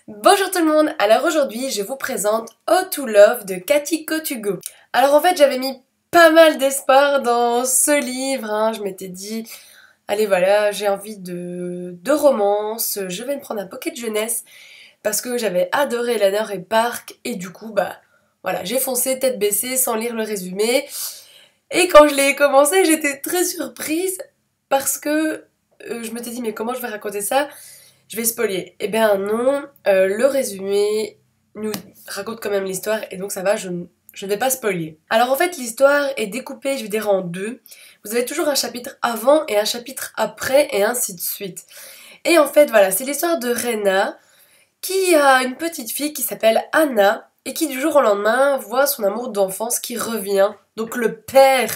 Bonjour tout le monde, alors aujourd'hui je vous présente How to Love de Kathy Kotugo. Alors en fait j'avais mis pas mal d'espoir dans ce livre, je m'étais dit allez voilà j'ai envie de romance, je vais me prendre un pocket jeunesse parce que j'avais adoré Eleanor et Park et du coup bah voilà j'ai foncé tête baissée sans lire le résumé et quand je l'ai commencé j'étais très surprise parce que je m'étais dit mais comment je vais raconter ça? Je vais spoiler. Eh bien non, le résumé nous raconte quand même l'histoire et donc ça va, je ne vais pas spoiler. Alors en fait l'histoire est découpée, je vais dire en deux. Vous avez toujours un chapitre avant et un chapitre après et ainsi de suite. Et en fait voilà, c'est l'histoire de Rena qui a une petite fille qui s'appelle Anna et qui du jour au lendemain voit son amour d'enfance qui revient. Donc le père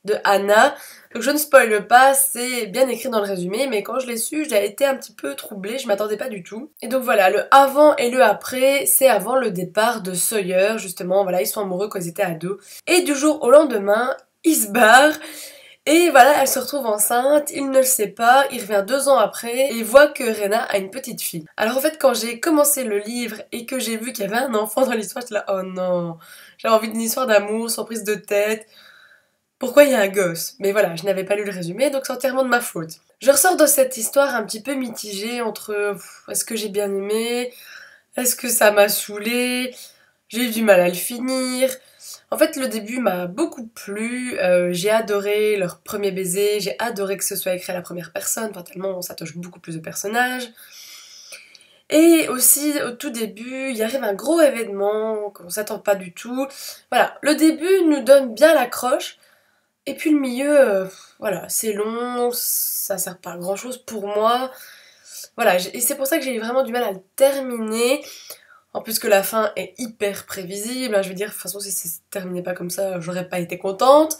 de Anna. Donc je ne spoile pas, c'est bien écrit dans le résumé, mais quand je l'ai su, j'ai été un petit peu troublée, je m'attendais pas du tout. Et donc voilà, le avant et le après, c'est avant le départ de Sawyer, justement, voilà, ils sont amoureux quand ils étaient ados. Et du jour au lendemain, ils se barrent. Et voilà, elle se retrouve enceinte, il ne le sait pas, il revient 2 ans après et il voit que Rena a une petite fille. Alors en fait, quand j'ai commencé le livre et que j'ai vu qu'il y avait un enfant dans l'histoire, j'étais là, oh non, j'avais envie d'une histoire d'amour sans prise de tête. Pourquoi il y a un gosse? Mais voilà, je n'avais pas lu le résumé, donc c'est entièrement de ma faute. Je ressors de cette histoire un petit peu mitigée entre est-ce que j'ai bien aimé, est-ce que ça m'a saoulée, j'ai eu du mal à le finir. En fait, le début m'a beaucoup plu, j'ai adoré leur premier baiser, j'ai adoré que ce soit écrit à la première personne, enfin tellement ça touche beaucoup plus de personnages. Et aussi, au tout début, il arrive un gros événement qu'on s'attend pas du tout. Voilà, le début nous donne bien l'accroche, et puis le milieu, voilà, c'est long, ça sert pas à grand chose pour moi. Voilà, et c'est pour ça que j'ai eu vraiment du mal à le terminer. En plus que la fin est hyper prévisible, je veux dire, de toute façon si ça se terminait pas comme ça, j'aurais pas été contente.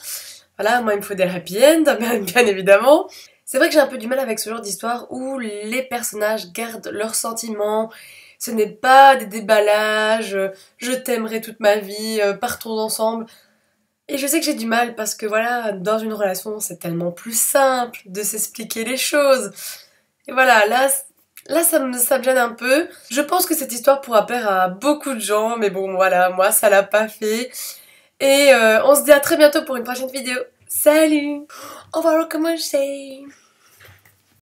Voilà, moi il me faut des happy end, bien évidemment. C'est vrai que j'ai un peu du mal avec ce genre d'histoire où les personnages gardent leurs sentiments, ce n'est pas des déballages, je t'aimerai toute ma vie, partons ensemble. Et je sais que j'ai du mal parce que voilà, dans une relation, c'est tellement plus simple de s'expliquer les choses. Et voilà, là ça me gêne un peu. Je pense que cette histoire pourra plaire à beaucoup de gens, mais bon, voilà, moi ça l'a pas fait. Et on se dit à très bientôt pour une prochaine vidéo. Salut! Au revoir, comment je sais?